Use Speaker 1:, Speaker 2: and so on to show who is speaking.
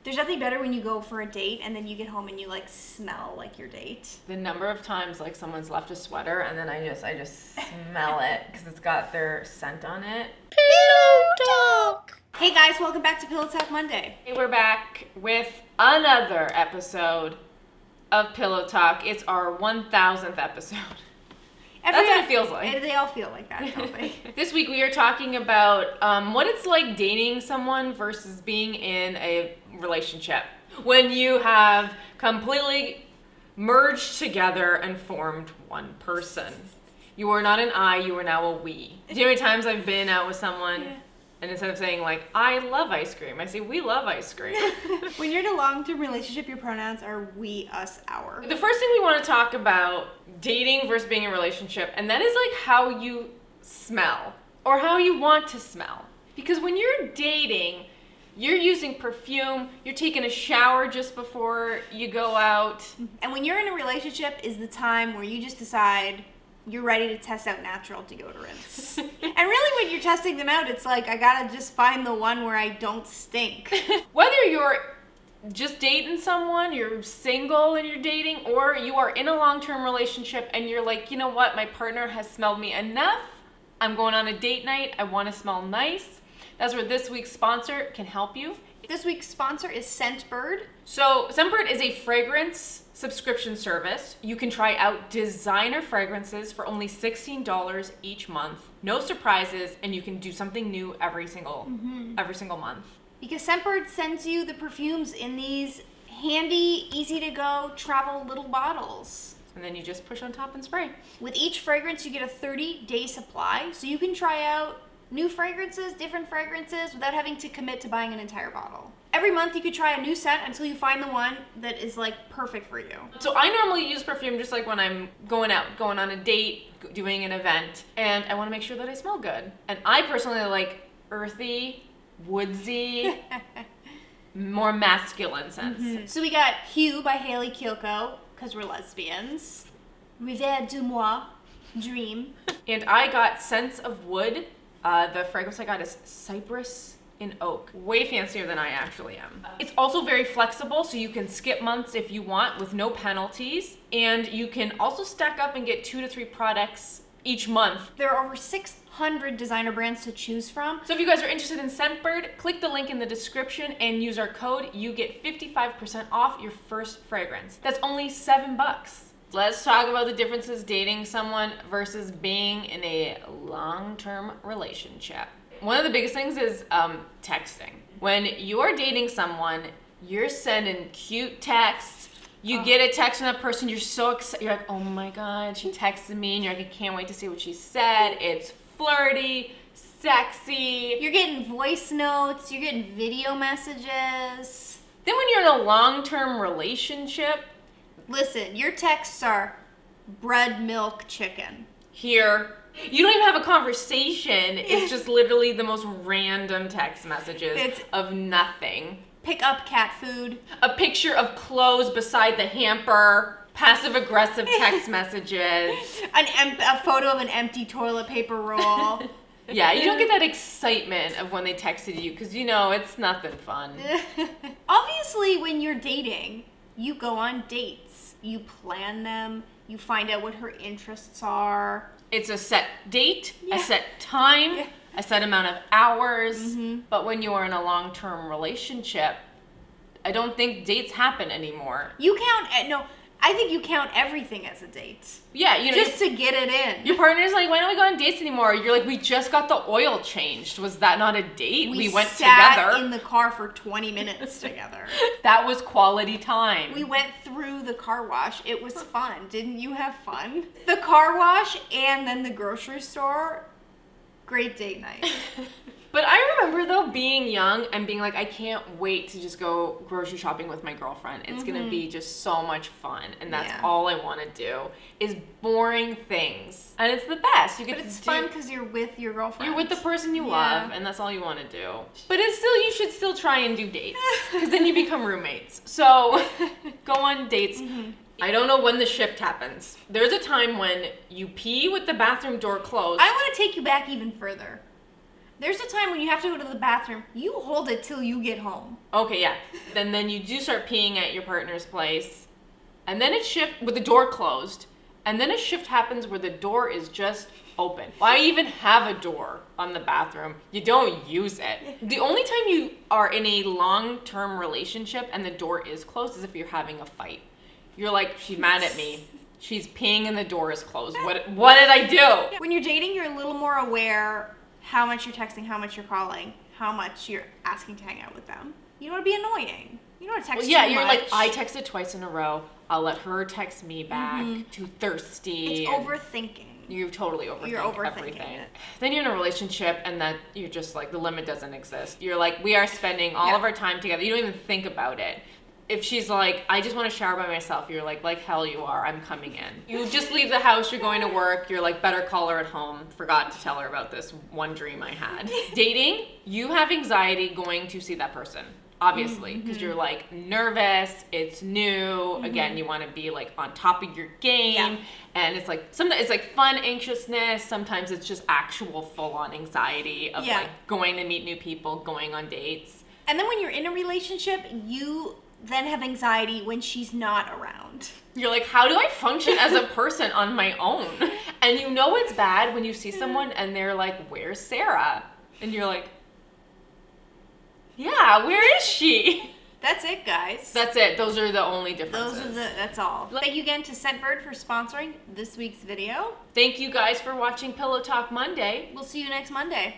Speaker 1: There's nothing better when you go for a date and then you get home and you like smell like your date.
Speaker 2: The number of times like someone's left a sweater and then I just smell it because it's got their scent on it.
Speaker 1: Pillow Talk! Hey guys, welcome back to Pillow Talk Monday.
Speaker 2: Hey, we're back with another episode of Pillow Talk. It's our 1000th episode. That's what it feels like.
Speaker 1: They all feel like that, don't they?
Speaker 2: This week we are talking about what it's like dating someone versus being in a relationship. When you have completely merged together and formed one person. You are not an I, you are now a we. Do you know how many times I've been out with someone and instead of saying like, I love ice cream, I say, we love ice cream.
Speaker 1: When you're in a long-term relationship, your pronouns are we, us, our.
Speaker 2: The first thing we want to talk about, dating versus being in a relationship, and that is like how you smell or how you want to smell. Because when you're dating, you're using perfume, you're taking a shower just before you go out.
Speaker 1: And when you're in a relationship is the time where you just decide you're ready to test out natural deodorants. And really when you're testing them out, it's like, I gotta just find the one where I don't stink.
Speaker 2: Whether you're just dating someone, you're single and you're dating, or you are in a long-term relationship and you're like, you know what, my partner has smelled me enough. I'm going on a date night. I want to smell nice. That's where this week's sponsor can help you.
Speaker 1: This week's sponsor is Scentbird.
Speaker 2: So Scentbird is a fragrance subscription service. You can try out designer fragrances for only $16 each month. No surprises, and you can do something new every single month.
Speaker 1: Because Scentbird sends you the perfumes in these handy, easy to go travel little bottles.
Speaker 2: And then you just push on top and spray.
Speaker 1: With each fragrance, you get a 30-day supply, so you can try out new fragrances, different fragrances, without having to commit to buying an entire bottle. Every month you could try a new scent until you find the one that is like perfect for you.
Speaker 2: So I normally use perfume just like when I'm going out, going on a date, doing an event, and I want to make sure that I smell good. And I personally like earthy, woodsy, more masculine scents.
Speaker 1: So we got Hue by Hailey Kiyoko, because we're lesbians. Rivière de Moi, Dream.
Speaker 2: And I got Scents of Wood. The fragrance I got is Cypress and Oak. Way fancier than I actually am. It's also very flexible, so you can skip months if you want with no penalties. And you can also stack up and get 2 to 3 products each month.
Speaker 1: There are over 600 designer brands to choose from.
Speaker 2: So if you guys are interested in Scentbird, click the link in the description and use our code. You get 55% off your first fragrance. That's only $7. Let's talk about the differences dating someone versus being in a long-term relationship. One of the biggest things is texting. When you're dating someone, you're sending cute texts. You get a text from that person, you're so excited. You're like, oh my God, she texted me, and you're like, I can't wait to see what she said. It's flirty, sexy.
Speaker 1: You're getting voice notes, you're getting video messages.
Speaker 2: Then when you're in a long-term relationship,
Speaker 1: listen, your texts are bread, milk, chicken.
Speaker 2: Here. You don't even have a conversation. It's just literally the most random text messages of nothing.
Speaker 1: Pick up cat food.
Speaker 2: A picture of clothes beside the hamper. Passive-aggressive text messages.
Speaker 1: A photo of an empty toilet paper roll.
Speaker 2: Yeah, you don't get that excitement of when they texted you because you know it's nothing fun.
Speaker 1: Obviously, when you're dating, you go on dates. You plan them. You find out what her interests are.
Speaker 2: It's a set date, a set time, a set amount of hours. But when you are in a long-term relationship, I don't think dates happen anymore.
Speaker 1: I think you count everything as a date.
Speaker 2: Yeah, you know,
Speaker 1: just to get it in.
Speaker 2: Your partner's like, why don't we go on dates anymore? You're like, we just got the oil changed. Was that not a date? We went
Speaker 1: sat in the car for 20 minutes together.
Speaker 2: That was quality time.
Speaker 1: We went through the car wash. It was fun. Didn't you have fun? The car wash and then the grocery store. Great date night.
Speaker 2: But I remember, though, being young and being like, I can't wait to just go grocery shopping with my girlfriend. It's going to be just so much fun. And that's all I want to do is boring things. And it's the best. But
Speaker 1: it's fun because you're with your girlfriend.
Speaker 2: You're with the person you love, and that's all you want to do. But you should still try and do dates because then you become roommates. So go on dates. I don't know when the shift happens. There's a time when you pee with the bathroom door closed.
Speaker 1: I want to take you back even further. There's a time when you have to go to the bathroom. You hold it till you get home.
Speaker 2: Okay, yeah. Then you do start peeing at your partner's place. And then it shifts with the door closed. And then a shift happens where the door is just open. Why even have a door on the bathroom? You don't use it. The only time you are in a long-term relationship and the door is closed is if you're having a fight. You're like, she's mad at me. She's peeing and the door is closed. What did I do?
Speaker 1: When you're dating, you're a little more aware how much you're texting, how much you're calling, how much you're asking to hang out with them. You don't want to be annoying. You don't want to text
Speaker 2: Well, yeah,
Speaker 1: too
Speaker 2: you're
Speaker 1: much.
Speaker 2: like, I texted twice in a row. I'll let her text me back. Too thirsty.
Speaker 1: It's
Speaker 2: and
Speaker 1: overthinking.
Speaker 2: You totally overthink
Speaker 1: You're overthinking
Speaker 2: everything.
Speaker 1: it.
Speaker 2: Then you're in a relationship and that you're just like, the limit doesn't exist. You're like, we are spending all of our time together. You don't even think about it. If she's like, I just want to shower by myself, you're like hell you are, I'm coming in. You just leave the house, you're going to work, you're like, better call her at home. Forgot to tell her about this one dream I had. Dating, you have anxiety going to see that person, obviously, because you're like nervous, it's new. Again, you want to be like on top of your game. And it's like, sometimes it's like fun anxiousness, sometimes it's just actual full-on anxiety of like going to meet new people, going on dates.
Speaker 1: And then when you're in a relationship, you then have anxiety when she's not around.
Speaker 2: You're like, how do I function as a person on my own? And you know it's bad when you see someone and they're like, where's Sarah? And you're like, yeah, where is she?
Speaker 1: That's it, guys.
Speaker 2: That's it. Those are the only differences.
Speaker 1: That's all. Thank you again to Scentbird for sponsoring this week's video.
Speaker 2: Thank you guys for watching Pillow Talk Monday.
Speaker 1: We'll see you next Monday.